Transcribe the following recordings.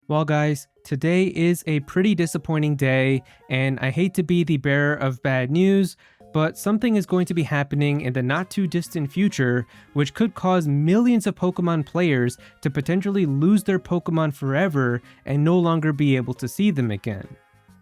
Well, guys, today is a pretty disappointing day, and I hate to be the bearer of bad news, but something is going to be happening in the not too distant future, which could cause millions of Pokemon players to potentially lose their Pokemon forever and no longer be able to see them again.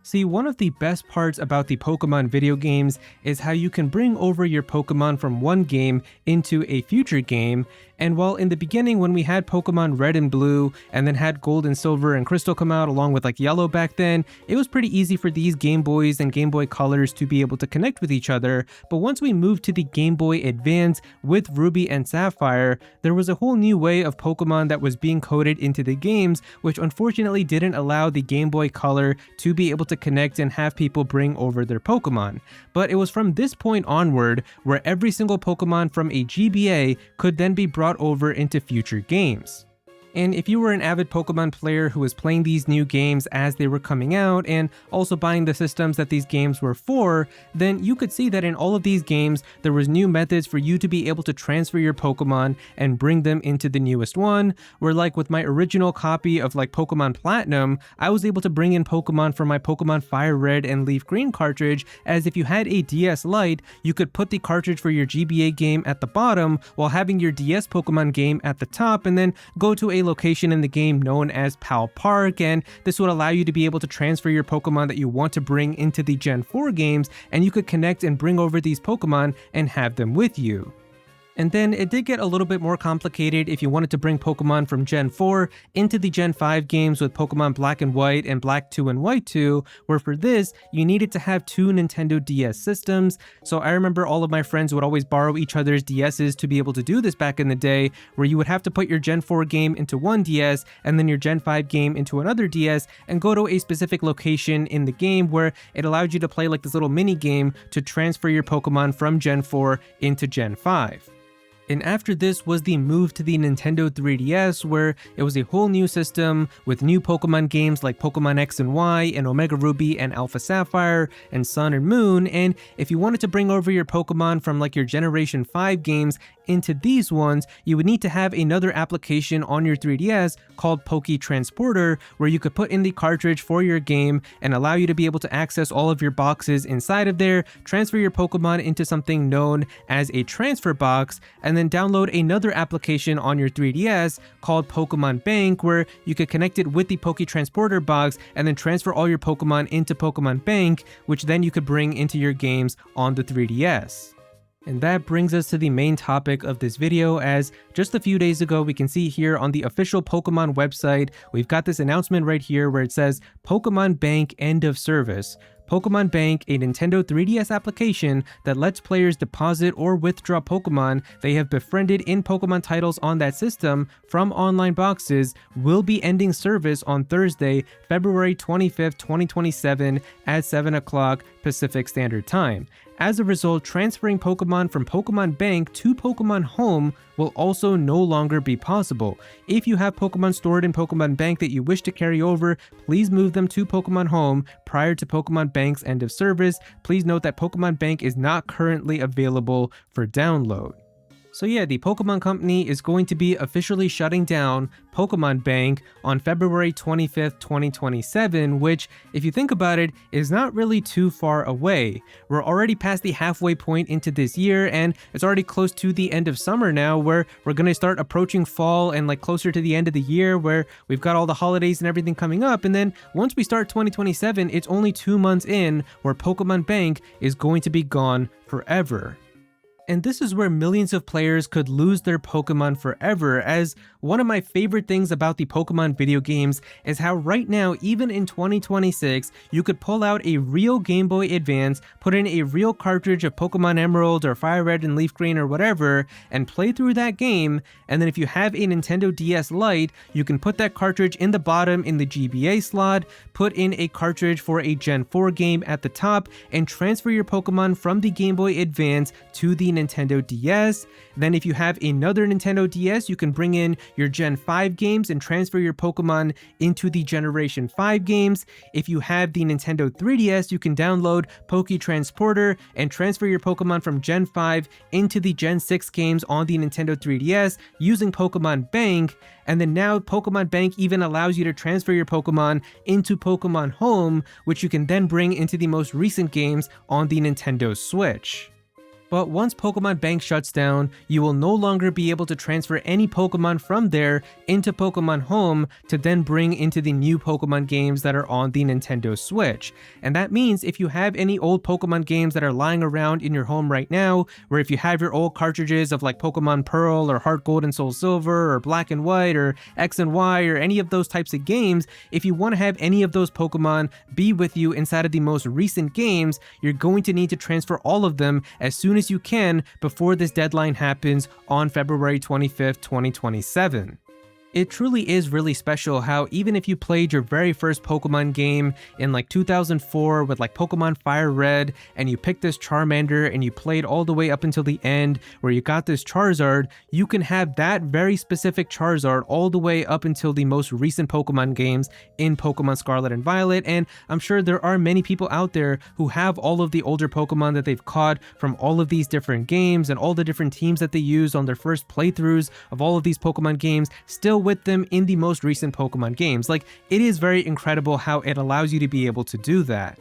See, one of the best parts about the Pokemon video games is how you can bring over your Pokemon from one game into a future game, and while in the beginning when we had Pokemon Red and Blue, and then had Gold and Silver and Crystal come out along with like Yellow back then, it was pretty easy for these Game Boys and Game Boy Colors to be able to connect with each other, but once we moved to the Game Boy Advance with Ruby and Sapphire, there was a whole new way of Pokemon that was being coded into the games, which unfortunately didn't allow the Game Boy Color to be able to connect and have people bring over their Pokemon. But it was from this point onward where every single Pokemon from a GBA could then be brought over into future games. And if you were an avid Pokemon player who was playing these new games as they were coming out and also buying the systems that these games were for, then you could see that in all of these games there was new methods for you to be able to transfer your Pokemon and bring them into the newest one, where like with my original copy of like Pokemon Platinum, I was able to bring in Pokemon from my Pokemon Fire Red and Leaf Green cartridge, as if you had a DS Lite, you could put the cartridge for your GBA game at the bottom while having your DS Pokemon game at the top, and then go to a location in the game known as Pal Park, and this would allow you to be able to transfer your Pokemon that you want to bring into the Gen 4 games, and you could connect and bring over these Pokemon and have them with you. And then it did get a little bit more complicated if you wanted to bring Pokemon from Gen 4 into the Gen 5 games with Pokemon Black and White and Black 2 and White 2, where for this, you needed to have two Nintendo DS systems. So I remember all of my friends would always borrow each other's DSs to be able to do this back in the day, where you would have to put your Gen 4 game into one DS and then your Gen 5 game into another DS and go to a specific location in the game where it allowed you to play like this little mini game to transfer your Pokemon from Gen 4 into Gen 5. And after this was the move to the Nintendo 3DS, where it was a whole new system with new Pokemon games like Pokemon X and Y and Omega Ruby and Alpha Sapphire and Sun and Moon, and if you wanted to bring over your Pokemon from like your Generation 5 games into these ones, you would need to have another application on your 3DS called Poke Transporter, where you could put in the cartridge for your game and allow you to be able to access all of your boxes inside of there, transfer your Pokemon into something known as a transfer box, and then download another application on your 3DS called Pokemon Bank, where you could connect it with the Poke Transporter box and then transfer all your Pokemon into Pokemon Bank, which then you could bring into your games on the 3DS. And that brings us to the main topic of this video, as just a few days ago we can see here on the official Pokemon website, we've got this announcement right here where it says Pokemon Bank end of service. Pokemon Bank, a Nintendo 3DS application that lets players deposit or withdraw Pokemon they have befriended in Pokemon titles on that system from online boxes, will be ending service on Thursday, February 25th, 2027 at 7 o'clock Pacific Standard Time. As a result, transferring Pokemon from Pokemon Bank to Pokemon Home will also no longer be possible. If you have Pokemon stored in Pokemon Bank that you wish to carry over, please move them to Pokemon Home prior to Pokemon Bank's end of service. Please note that Pokemon Bank is not currently available for download. So yeah, the Pokemon Company is going to be officially shutting down Pokemon Bank on February 25th, 2027, which, if you think about it, is not really too far away. We're already past the halfway point into this year, and it's already close to the end of summer now, where we're going to start approaching fall and like closer to the end of the year, where we've got all the holidays and everything coming up, and then once we start 2027, it's only 2 months in where Pokemon Bank is going to be gone forever. And this is where millions of players could lose their Pokemon forever, as one of my favorite things about the Pokemon video games is how right now, even in 2026, you could pull out a real Game Boy Advance, put in a real cartridge of Pokemon Emerald or Fire Red and Leaf Green or whatever, and play through that game, and then if you have a Nintendo DS Lite, you can put that cartridge in the bottom in the GBA slot, put in a cartridge for a Gen 4 game at the top, and transfer your Pokemon from the Game Boy Advance to the Nintendo DS. Then if you have another Nintendo DS, you can bring in your Gen 5 games and transfer your Pokemon into the Generation 5 games. If you have the Nintendo 3DS, you can download Poke Transporter and transfer your Pokemon from Gen 5 into the Gen 6 games on the Nintendo 3DS using Pokemon Bank. And then now Pokemon Bank even allows you to transfer your Pokemon into Pokemon Home, which you can then bring into the most recent games on the Nintendo Switch. But once Pokemon Bank shuts down, you will no longer be able to transfer any Pokemon from there into Pokemon Home to then bring into the new Pokemon games that are on the Nintendo Switch. And that means if you have any old Pokemon games that are lying around in your home right now, where if you have your old cartridges of like Pokemon Pearl or Heart Gold and Soul Silver or Black and White or X and Y or any of those types of games, if you want to have any of those Pokemon be with you inside of the most recent games, you're going to need to transfer all of them as soon as you can before this deadline happens on February 25th, 2027. It truly is really special how even if you played your very first Pokemon game in like 2004 with like Pokemon Fire Red and you picked this Charmander and you played all the way up until the end where you got this Charizard, you can have that very specific Charizard all the way up until the most recent Pokemon games in Pokemon Scarlet and Violet. And I'm sure there are many people out there who have all of the older Pokemon that they've caught from all of these different games and all the different teams that they used on their first playthroughs of all of these Pokemon games still with them in the most recent Pokemon games. Like, it is very incredible how it allows you to be able to do that.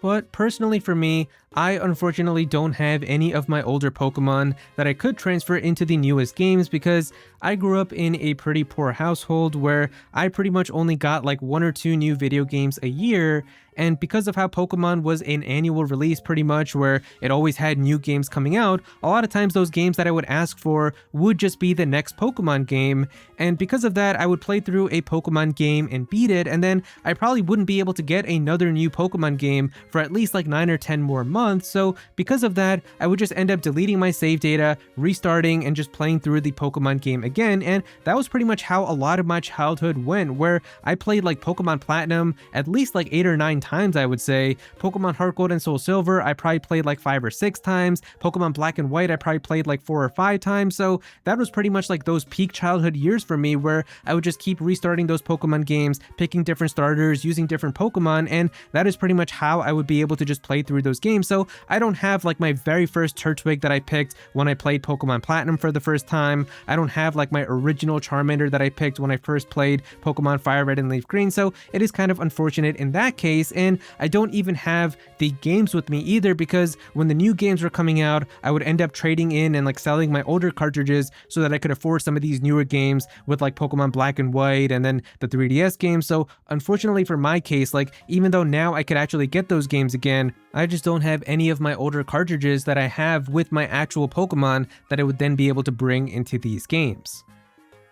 But personally for me, I unfortunately don't have any of my older Pokemon that I could transfer into the newest games because I grew up in a pretty poor household where I pretty much only got like 1 or 2 new video games a year. And because of how Pokemon was an annual release pretty much where it always had new games coming out, a lot of times those games that I would ask for would just be the next Pokemon game. And because of that, I would play through a Pokemon game and beat it, and then I probably wouldn't be able to get another new Pokemon game for at least like 9 or 10 more months. So because of that, I would just end up deleting my save data, restarting, and just playing through the Pokemon game again. And that was pretty much how a lot of my childhood went, where I played like Pokemon Platinum at least like 8 or 9 times, I would say. Pokemon Heart Gold and Soul Silver, I probably played like 5 or 6 times. Pokemon Black and White, I probably played like 4 or 5 times. So that was pretty much like those peak childhood years for me, where I would just keep restarting those Pokemon games, picking different starters, using different Pokemon, and that is pretty much how I would be able to just play through those games. So I don't have like my very first Turtwig that I picked when I played Pokemon Platinum for the first time. I don't have like my original Charmander that I picked when I first played Pokemon Fire Red and Leaf Green. So it is kind of unfortunate in that case. And I don't even have the games with me either, because when the new games were coming out, I would end up trading in and like selling my older cartridges so that I could afford some of these newer games with like Pokemon Black and White and then the 3DS games. So unfortunately for my case, like even though now I could actually get those games again, I just don't have any of my older cartridges that I have with my actual Pokemon that I would then be able to bring into these games.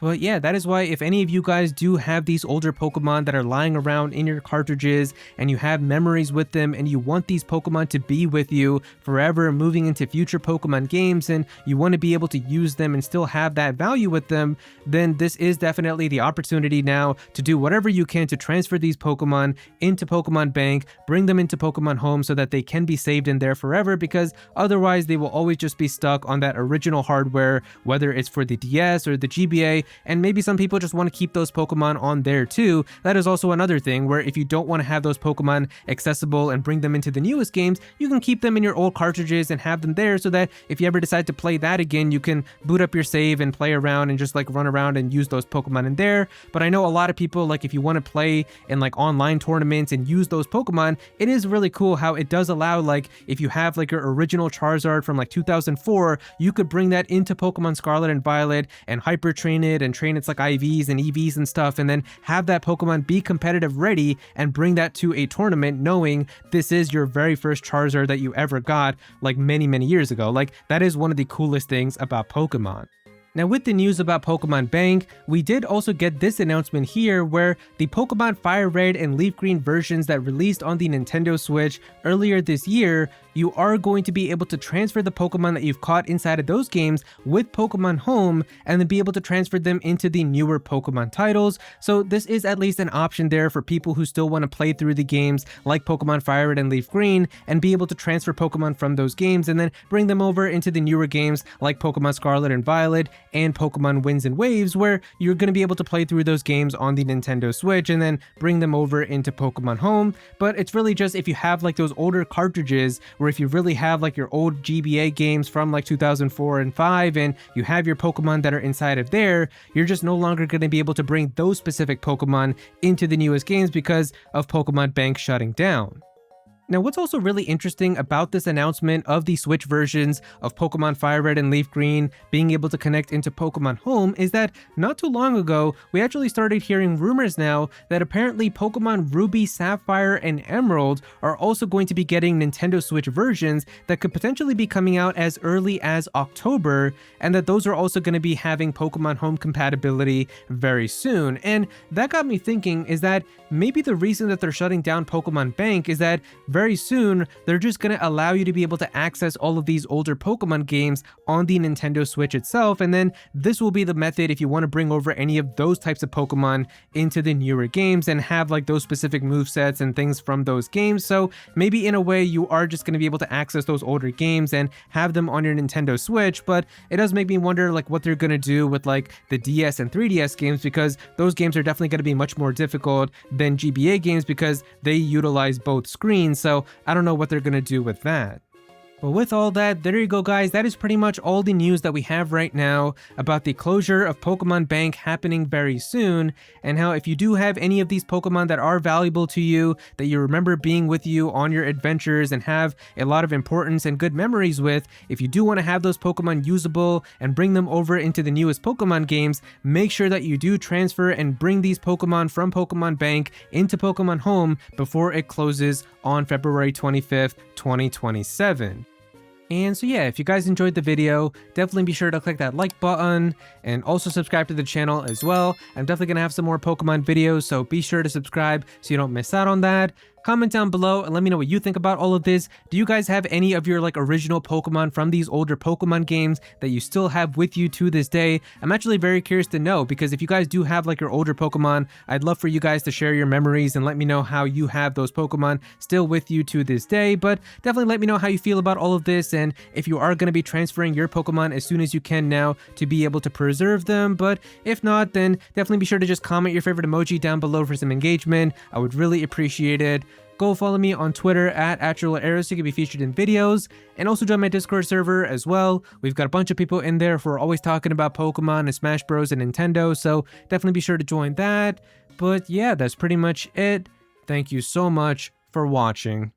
But yeah, that is why if any of you guys do have these older Pokemon that are lying around in your cartridges and you have memories with them and you want these Pokemon to be with you forever moving into future Pokemon games and you want to be able to use them and still have that value with them, then this is definitely the opportunity now to do whatever you can to transfer these Pokemon into Pokemon Bank, bring them into Pokemon Home so that they can be saved in there forever, because otherwise they will always just be stuck on that original hardware, whether it's for the DS or the GBA. And maybe some people just want to keep those Pokemon on there too. That is also another thing, where if you don't want to have those Pokemon accessible and bring them into the newest games, you can keep them in your old cartridges and have them there so that if you ever decide to play that again, you can boot up your save and play around and just like run around and use those Pokemon in there. But I know a lot of people, like if you want to play in like online tournaments and use those Pokemon, it is really cool how it does allow, like if you have like your original Charizard from like 2004, you could bring that into Pokemon Scarlet and Violet and hyper train it and train its like IVs and EVs and stuff, and then have that Pokemon be competitive ready and bring that to a tournament knowing this is your very first Charizard that you ever got like many years ago. Like that is one of the coolest things about Pokemon. Now with the news about Pokemon Bank, we did also get this announcement here where the Pokemon Fire Red and Leaf Green versions that released on the Nintendo Switch earlier this year you are going to be able to transfer the Pokemon that you've caught inside of those games with Pokemon Home and then be able to transfer them into the newer Pokemon titles. So this is at least an option there for people who still want to play through the games like Pokemon Fire Red and Leaf Green and be able to transfer Pokemon from those games and then bring them over into the newer games like Pokemon Scarlet and Violet and Pokemon Winds and Waves, where you're going to be able to play through those games on the Nintendo Switch and then bring them over into Pokemon Home. But it's really just if you have like those older cartridges, or if you really have like your old GBA games from like 2004 and 5 and you have your Pokemon that are inside of there, you're just no longer going to be able to bring those specific Pokemon into the newest games because of Pokemon Bank shutting down. Now, what's also really interesting about this announcement of the Switch versions of Pokemon Fire Red and Leaf Green being able to connect into Pokemon Home is that not too long ago, we actually started hearing rumors now that apparently Pokemon Ruby, Sapphire, and Emerald are also going to be getting Nintendo Switch versions that could potentially be coming out as early as October, and that those are also going to be having Pokemon Home compatibility very soon. And that got me thinking, is that maybe the reason that they're shutting down Pokemon Bank is that very soon, they're just going to allow you to be able to access all of these older Pokemon games on the Nintendo Switch itself, and then this will be the method if you want to bring over any of those types of Pokemon into the newer games and have like those specific movesets and things from those games. So maybe in a way you are just going to be able to access those older games and have them on your Nintendo Switch, but it does make me wonder like what they're going to do with like the DS and 3DS games, because those games are definitely going to be much more difficult than GBA games because they utilize both screens. So I don't know what they're going to do with that. But with all that, there you go guys, that is pretty much all the news that we have right now about the closure of Pokemon Bank happening very soon, and how if you do have any of these Pokemon that are valuable to you, that you remember being with you on your adventures and have a lot of importance and good memories with, if you do want to have those Pokemon usable and bring them over into the newest Pokemon games, make sure that you do transfer and bring these Pokemon from Pokemon Bank into Pokemon Home before it closes on February 25th, 2027. And so yeah, if you guys enjoyed the video, definitely be sure to click that like button and also subscribe to the channel as well. I'm definitely going to have some more Pokemon videos, so be sure to subscribe so you don't miss out on that. Comment down below and let me know what you think about all of this. Do you guys have any of your like original Pokemon from these older Pokemon games that you still have with you to this day? I'm actually very curious to know, because if you guys do have like your older Pokemon, I'd love for you guys to share your memories and let me know how you have those Pokemon still with you to this day. But definitely let me know how you feel about all of this, and if you are going to be transferring your Pokemon as soon as you can now to be able to preserve them. But if not, then definitely be sure to just comment your favorite emoji down below for some engagement. I would really appreciate it. Go follow me on Twitter at Aero so you can be featured in videos, and also join my Discord server as well. We've got a bunch of people in there who are always talking about Pokemon and Smash Bros and Nintendo, so definitely be sure to join that. But yeah, that's pretty much it. Thank you so much for watching.